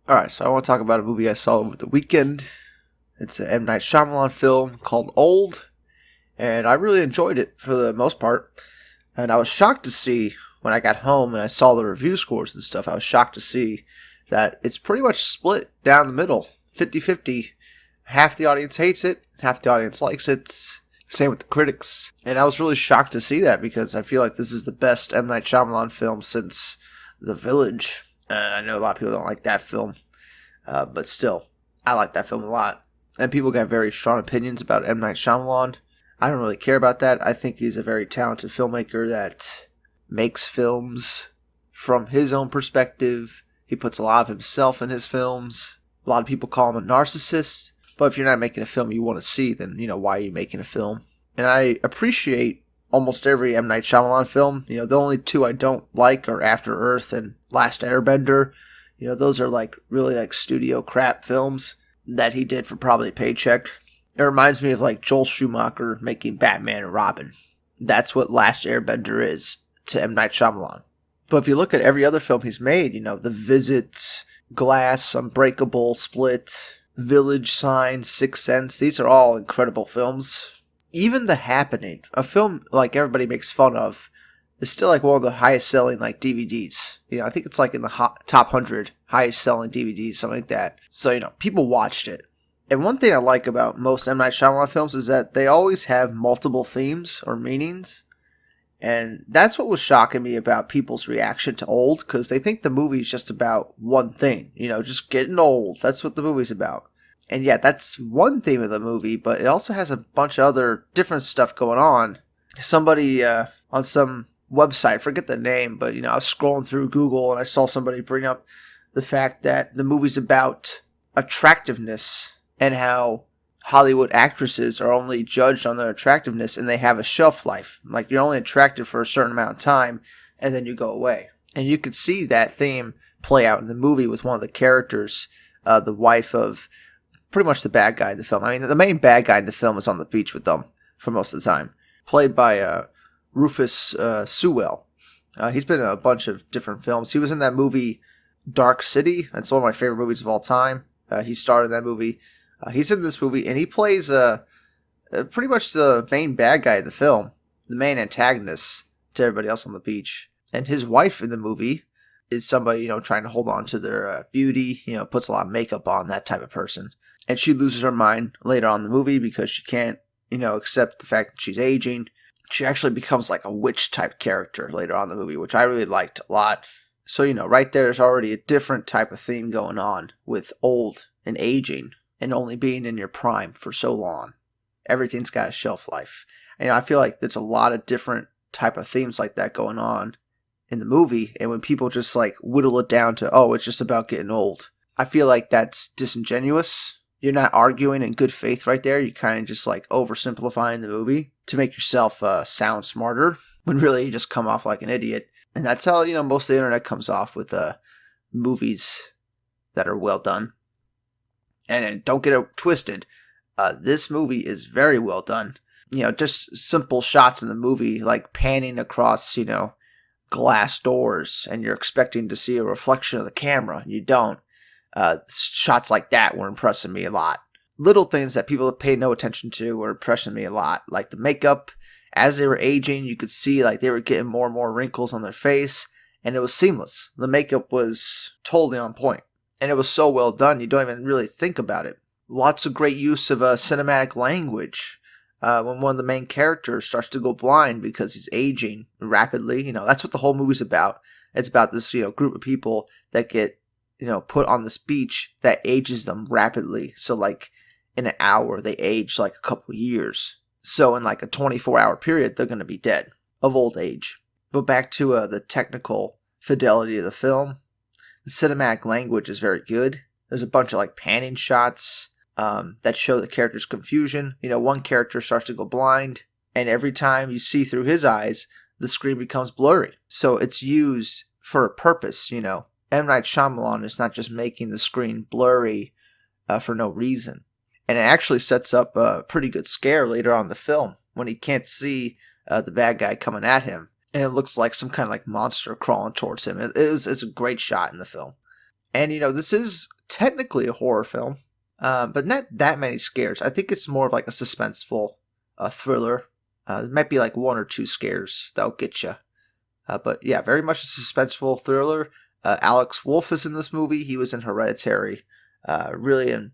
Alright, so I want to talk about a movie I saw over the weekend. It's an M. Night Shyamalan film called Old, and I really enjoyed it for the most part. And I was shocked to see when I got home and I saw the review scores and stuff, I was shocked to see that it's pretty much split down the middle 50-50. Half the audience hates it, half the audience likes it. Same with the critics. And I was really shocked to see that because I feel like this is the best M. Night Shyamalan film since The Village. I know a lot of people don't like that film, but still, I like that film a lot. And people got very strong opinions about M. Night Shyamalan. I don't really care about that. I think he's a very talented filmmaker that makes films from his own perspective. He puts a lot of himself in his films. A lot of people call him a narcissist. But if you're not making a film you want to see, then, why are you making a film? And I appreciate almost every M. Night Shyamalan film. The only two I don't like are After Earth and Last Airbender. Those are really studio crap films that he did for probably a paycheck. It reminds me of Joel Schumacher making Batman and Robin. That's what Last Airbender is to M. Night Shyamalan. But if you look at every other film he's made, The Visit, Glass, Unbreakable, Split, Village, Sign, Sixth Sense, these are all incredible films. Even The Happening, a film everybody makes fun of, is still one of the highest selling DVDs. I think it's in the top 100 highest selling DVDs, something like that. So, people watched it. And one thing I like about most M. Night Shyamalan films is that they always have multiple themes or meanings. And that's what was shocking me about people's reaction to Old, because they think the movie's just about one thing, just getting old. That's what the movie's about. And yeah, that's one theme of the movie, but it also has a bunch of other different stuff going on. Somebody on some website, forget the name, but I was scrolling through Google and I saw somebody bring up the fact that the movie's about attractiveness and how Hollywood actresses are only judged on their attractiveness and they have a shelf life. You're only attractive for a certain amount of time and then you go away. And you could see that theme play out in the movie with one of the characters, the wife of pretty much the bad guy in the film. I mean, the main bad guy in the film is on the beach with them for most of the time. Played by Rufus Sewell. He's been in a bunch of different films. He was in that movie Dark City. That's one of my favorite movies of all time. He starred in that movie. He's in this movie, and he plays pretty much the main bad guy of the film, the main antagonist to everybody else on the beach. And his wife in the movie is somebody, trying to hold on to their beauty, puts a lot of makeup on, that type of person. And she loses her mind later on in the movie because she can't, accept the fact that she's aging. She actually becomes a witch-type character later on in the movie, which I really liked a lot. So, right there's already a different type of theme going on with old and aging and only being in your prime for so long. Everything's got a shelf life. And I feel like there's a lot of different type of themes like that going on in the movie. And when people just whittle it down to, oh, it's just about getting old, I feel like that's disingenuous. You're not arguing in good faith right there. You're kind of just oversimplifying the movie to make yourself sound smarter when really you just come off like an idiot. And that's how, most of the internet comes off with movies that are well done. And don't get it twisted. This movie is very well done. Just simple shots in the movie, panning across, glass doors, and you're expecting to see a reflection of the camera. You don't. Shots like that were impressing me a lot. Little things that people pay no attention to were impressing me a lot. Like the makeup, as they were aging, you could see they were getting more and more wrinkles on their face, and it was seamless. The makeup was totally on point. And it was so well done, you don't even really think about it. Lots of great use of cinematic language. When one of the main characters starts to go blind because he's aging rapidly, that's what the whole movie's about. It's about this, group of people that get, put on this beach that ages them rapidly. So, in an hour, they age a couple years. So, in a 24-hour period, they're going to be dead of old age. But back to the technical fidelity of the film. The cinematic language is very good. There's a bunch of panning shots that show the character's confusion. One character starts to go blind, and every time you see through his eyes, the screen becomes blurry. So it's used for a purpose. M. Night Shyamalan is not just making the screen blurry for no reason. And it actually sets up a pretty good scare later on in the film when he can't see the bad guy coming at him. And it looks like some kind of monster crawling towards him. It's a great shot in the film. And, this is technically a horror film, but not that many scares. I think it's more of like a suspenseful thriller. There might be like one or two scares that'll get you. But yeah, very much a suspenseful thriller. Alex Wolff is in this movie. He was in Hereditary. Really am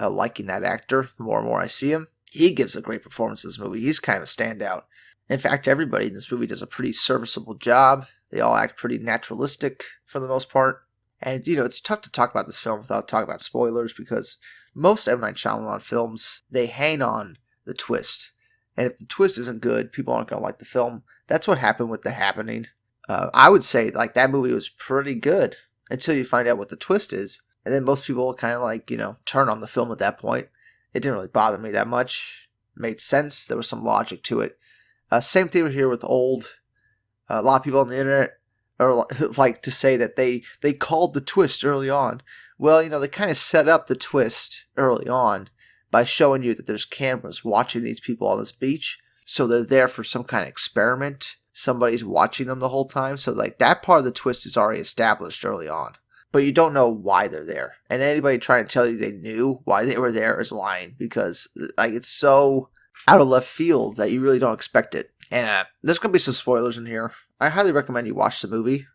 liking that actor the more and more I see him. He gives a great performance in this movie. He's kind of a standout. In fact, everybody in this movie does a pretty serviceable job. They all act pretty naturalistic for the most part. And, it's tough to talk about this film without talking about spoilers because most M. Night Shyamalan films, they hang on the twist. And if the twist isn't good, people aren't going to like the film. That's what happened with The Happening. I would say, like, that movie was pretty good until you find out what the twist is. And then most people kind of, like, turn on the film at that point. It didn't really bother me that much. It made sense. There was some logic to it. Same thing here with Old. A lot of people on the internet are like to say that they called the twist early on. Well, they kind of set up the twist early on by showing you that there's cameras watching these people on this beach. So they're there for some kind of experiment. Somebody's watching them the whole time. So like that part of the twist is already established early on. But you don't know why they're there. And anybody trying to tell you they knew why they were there is lying. Because like it's so out of left field that you really don't expect it. And there's going to be some spoilers in here. I highly recommend you watch the movie.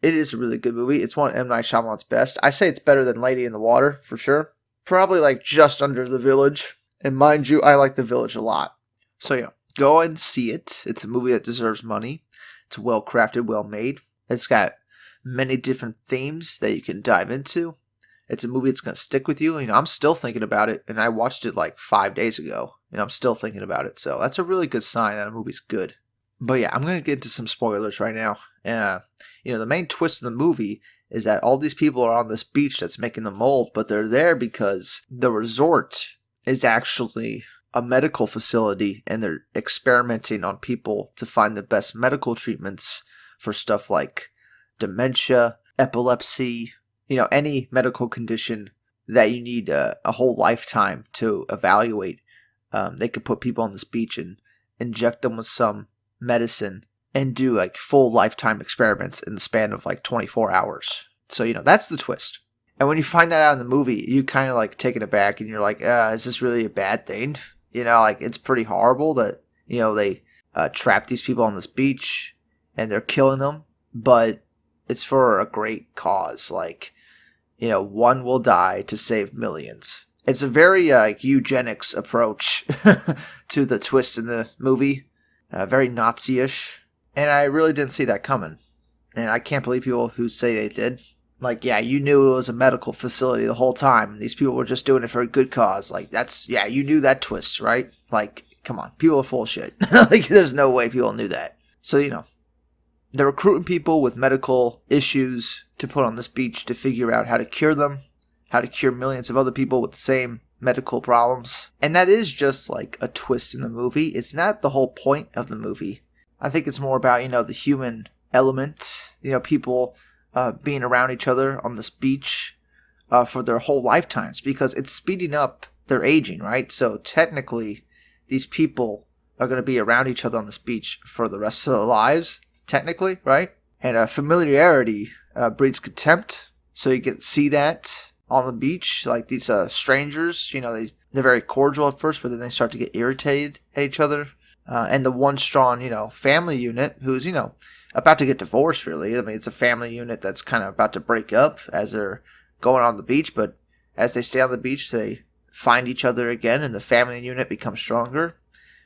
It is a really good movie. It's one of M. Night Shyamalan's best. I say it's better than Lady in the Water, for sure. Probably like just under The Village. And mind you, I like The Village a lot. So go and see it. It's a movie that deserves money. It's well crafted, well made. It's got many different themes that you can dive into. It's a movie that's going to stick with you. I'm still thinking about it, and I watched it like 5 days ago, and I'm still thinking about it. So that's a really good sign that a movie's good. But yeah, I'm going to get into some spoilers right now. The main twist in the movie is that all these people are on this beach that's making the mold, but they're there because the resort is actually a medical facility, and they're experimenting on people to find the best medical treatments for stuff like dementia, epilepsy, any medical condition that you need a whole lifetime to evaluate. They could put people on this beach and inject them with some medicine and do like full lifetime experiments in the span of like 24 hours. So, that's the twist. And when you find that out in the movie, you kind of like take it aback and you're like, is this really a bad thing? Like it's pretty horrible that, they trap these people on this beach and they're killing them, but it's for a great cause. Like, one will die to save millions. It's a very eugenics approach to the twist in the movie. Very Nazi-ish. And I really didn't see that coming. And I can't believe people who say they did. Like, yeah, you knew it was a medical facility the whole time. And these people were just doing it for a good cause. Like, you knew that twist, right? Like, come on. People are full of shit. Like, there's no way people knew that. So, they're recruiting people with medical issues to put on this beach to figure out how to cure them, how to cure millions of other people with the same medical problems. And that is just like a twist in the movie. It's not the whole point of the movie. I think it's more about, the human element, people being around each other on this beach for their whole lifetimes because it's speeding up their aging, right? So technically, these people are going to be around each other on this beach for the rest of their lives. Technically, right? And familiarity breeds contempt. So you can see that on the beach. Like these strangers, they're very cordial at first, but then they start to get irritated at each other. And the one strong, family unit who's, about to get divorced, really. I mean, it's a family unit that's kind of about to break up as they're going on the beach. But as they stay on the beach, they find each other again, and the family unit becomes stronger.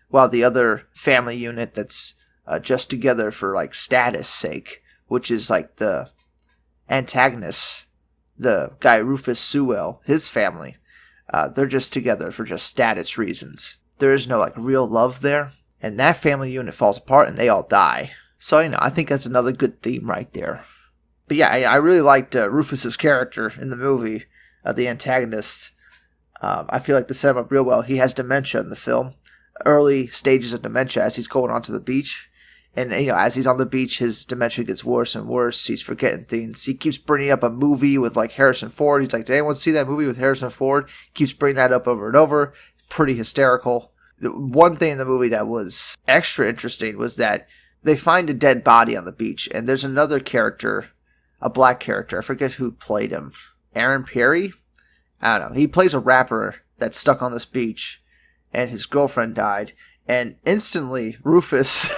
While the other family unit that's just together for like status sake, which is like the antagonist, the guy Rufus Sewell, his family, they're just together for just status reasons. There is no like real love there, and that family unit falls apart and they all die. So I think that's another good theme right there. But yeah, I really liked Rufus's character in the movie, the antagonist. I feel like they set him up real well. He has dementia in the film, early stages of dementia as he's going onto the beach. And, as he's on the beach, his dementia gets worse and worse. He's forgetting things. He keeps bringing up a movie with, like, Harrison Ford. He's like, did anyone see that movie with Harrison Ford? He keeps bringing that up over and over. Pretty hysterical. The one thing in the movie that was extra interesting was that they find a dead body on the beach. And there's another character, a black character. I forget who played him. Aaron Perry? I don't know. He plays a rapper that's stuck on this beach, and his girlfriend died, and instantly Rufus,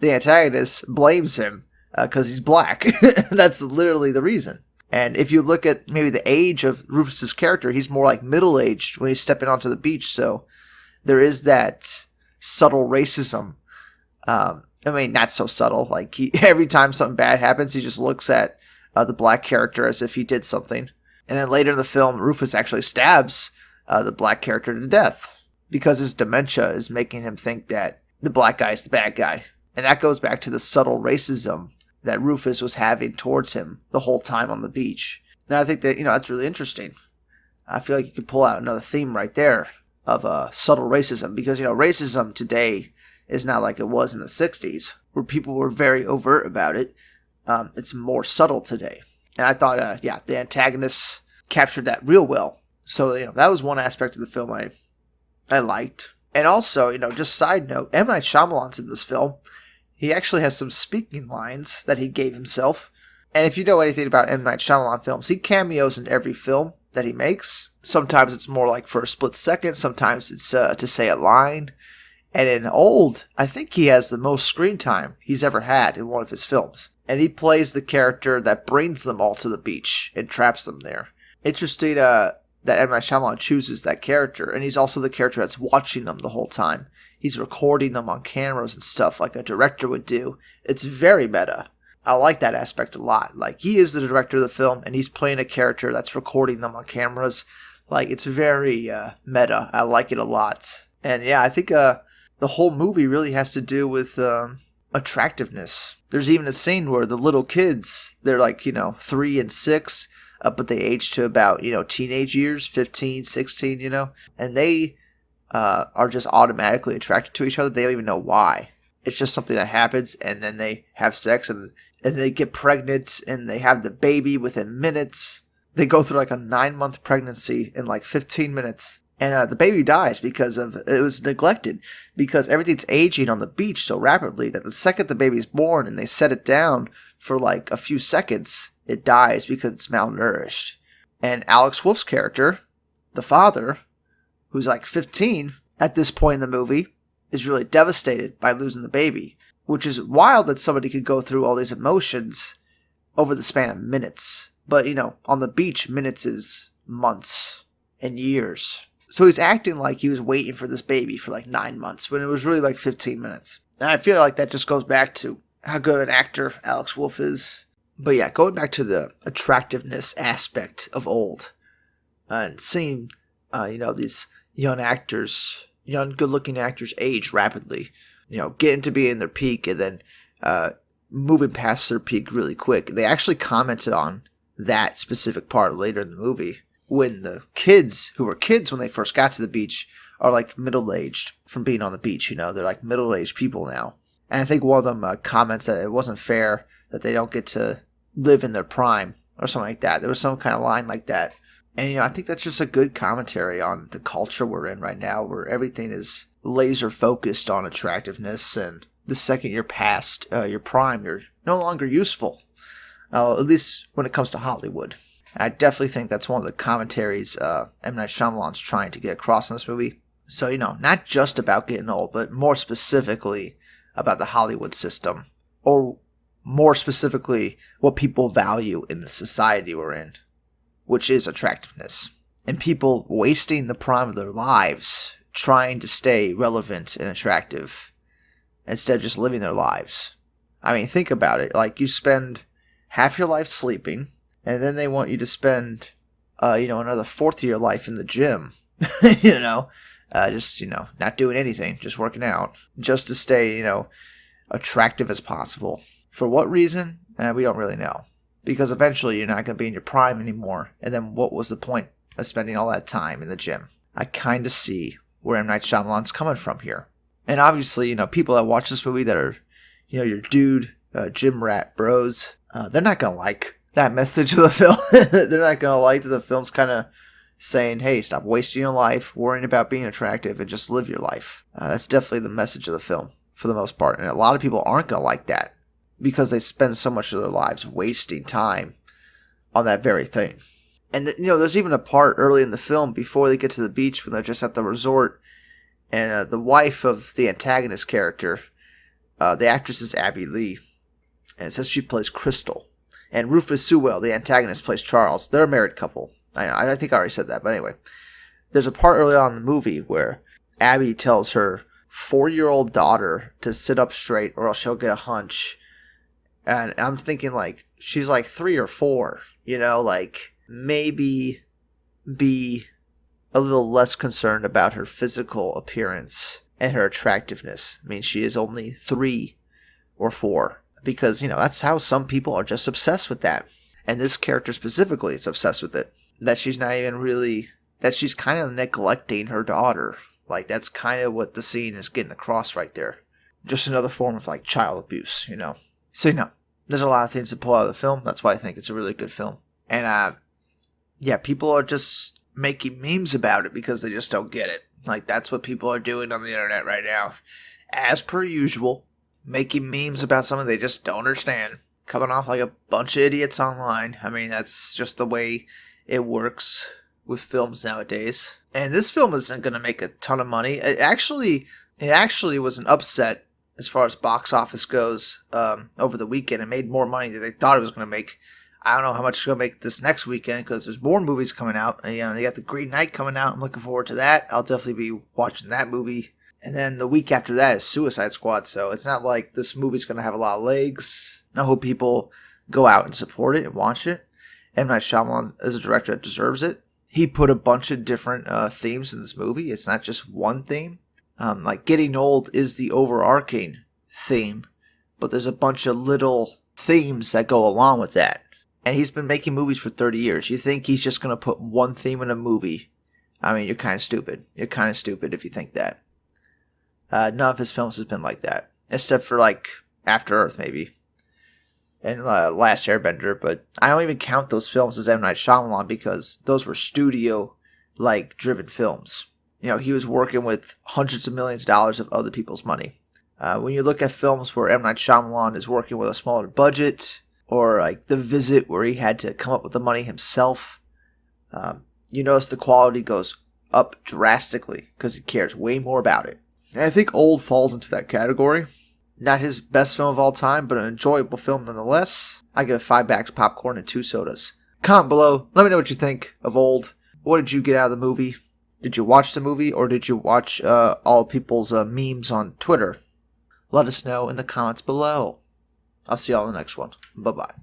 the antagonist, blames him because he's black. That's literally the reason. And if you look at maybe the age of Rufus's character, he's more like middle-aged when he's stepping onto the beach. So there is that subtle racism. I mean, not so subtle. Like every time something bad happens, he just looks at the black character as if he did something. And then later in the film, Rufus actually stabs the black character to death because his dementia is making him think that the black guy is the bad guy. And that goes back to the subtle racism that Rufus was having towards him the whole time on the beach. Now I think that, that's really interesting. I feel like you could pull out another theme right there of subtle racism because, racism today is not like it was in the 60s where people were very overt about it. It's more subtle today. And I thought, the antagonists captured that real well. So, that was one aspect of the film I liked. And also, just side note, M. Night Shyamalan's in this film. He actually has some speaking lines that he gave himself. And if you know anything about M. Night Shyamalan films, he cameos in every film that he makes. Sometimes it's more like for a split second. Sometimes it's to say a line. And in Old, I think he has the most screen time he's ever had in one of his films. And he plays the character that brings them all to the beach and traps them there. Interesting that M. Night Shyamalan chooses that character. And he's also the character that's watching them the whole time. He's recording them on cameras and stuff like a director would do. It's very meta. I like that aspect a lot. Like, he is the director of the film, and he's playing a character that's recording them on cameras. Like, it's very meta. I like it a lot. And yeah, I think the whole movie really has to do with attractiveness. There's even a scene where the little kids, they're like, 3 and 6, but they age to about, teenage years, 15, 16, and they are just automatically attracted to each other. They don't even know why. It's just something that happens, and then they have sex, and they get pregnant, and they have the baby within minutes. They go through like a 9-month pregnancy in like 15 minutes. And the baby dies because it was neglected, because everything's aging on the beach so rapidly that the second the baby's born and they set it down for like a few seconds, it dies because it's malnourished. And Alex Wolff's character, the father, who's like 15 at this point in the movie, is really devastated by losing the baby, which is wild that somebody could go through all these emotions over the span of minutes. But, on the beach, minutes is months and years. So he's acting like he was waiting for this baby for like 9 months when it was really like 15 minutes. And I feel like that just goes back to how good an actor Alex Wolff is. But yeah, going back to the attractiveness aspect of Old, and seeing, these young actors, young good-looking actors age rapidly, getting to be in their peak and then moving past their peak really quick. They actually commented on that specific part later in the movie, when the kids, who were kids when they first got to the beach, are like middle-aged from being on the beach, they're like middle-aged people now. And I think one of them comments that it wasn't fair that they don't get to live in their prime or something like that. There was some kind of line like that. And, I think that's just a good commentary on the culture we're in right now, where everything is laser focused on attractiveness, and the second you're past your prime, you're no longer useful, at least when it comes to Hollywood. I definitely think that's one of the commentaries M. Night Shyamalan's trying to get across in this movie. So, not just about getting old, but more specifically about the Hollywood system. Or more specifically, what people value in the society we're in, which is attractiveness. And people wasting the prime of their lives trying to stay relevant and attractive instead of just living their lives. I mean, think about it. Like, you spend half your life sleeping, and then they want you to spend, another fourth of your life in the gym, just, not doing anything, just working out, just to stay, attractive as possible. For what reason? We don't really know. Because eventually you're not going to be in your prime anymore. And then what was the point of spending all that time in the gym? I kind of see where M. Night Shyamalan's coming from here. And obviously, people that watch this movie that are, your dude, gym rat bros, they're not going to like that message of the film. They're not going to like that the film's kind of saying, hey, stop wasting your life, worrying about being attractive, and just live your life. That's definitely the message of the film, for the most part. And a lot of people aren't going to like that, because they spend so much of their lives wasting time on that very thing. And there's even a part early in the film before they get to the beach when they're just at the resort, and the wife of the antagonist character, the actress is Abby Lee, and it says she plays Crystal. And Rufus Sewell, the antagonist, plays Charles. They're a married couple. I think I already said that, but anyway. There's a part early on in the movie where Abby tells her 4-year-old daughter to sit up straight or else she'll get a hunch. And I'm thinking, like, she's like 3 or 4, like, maybe be a little less concerned about her physical appearance and her attractiveness. I mean, she is only 3 or 4. Because, that's how some people are just obsessed with that. And this character specifically is obsessed with it. That she's not even really... That she's kind of neglecting her daughter. Like, that's kind of what the scene is getting across right there. Just another form of, like, child abuse, So, there's a lot of things to pull out of the film. That's why I think it's a really good film. And, people are just making memes about it because they just don't get it. Like, that's what people are doing on the internet right now. As per usual. Making memes about something they just don't understand. Coming off like a bunch of idiots online. I mean, that's just the way it works with films nowadays. And this film isn't going to make a ton of money. It actually was an upset as far as box office goes over the weekend. It made more money than they thought it was going to make. I don't know how much it's going to make this next weekend because there's more movies coming out. And, they got The Green Knight coming out. I'm looking forward to that. I'll definitely be watching that movie. And then the week after that is Suicide Squad, so it's not like this movie's going to have a lot of legs. I hope people go out and support it and watch it. M. Night Shyamalan is a director that deserves it. He put a bunch of different themes in this movie. It's not just one theme. Like getting old is the overarching theme, but there's a bunch of little themes that go along with that. And he's been making movies for 30 years. You think he's just going to put one theme in a movie? I mean, you're kind of stupid. You're kind of stupid if you think that. None of his films has been like that, except for like After Earth maybe, and Last Airbender. But I don't even count those films as M. Night Shyamalan because those were studio driven films. He was working with hundreds of millions of dollars of other people's money. When you look at films where M. Night Shyamalan is working with a smaller budget, or like The Visit where he had to come up with the money himself, you notice the quality goes up drastically because he cares way more about it. And I think Old falls into that category. Not his best film of all time, but an enjoyable film nonetheless. I give it 5 bags of popcorn and 2 sodas. Comment below. Let me know what you think of Old. What did you get out of the movie? Did you watch the movie, or did you watch all people's memes on Twitter? Let us know in the comments below. I'll see y'all in the next one. Bye-bye.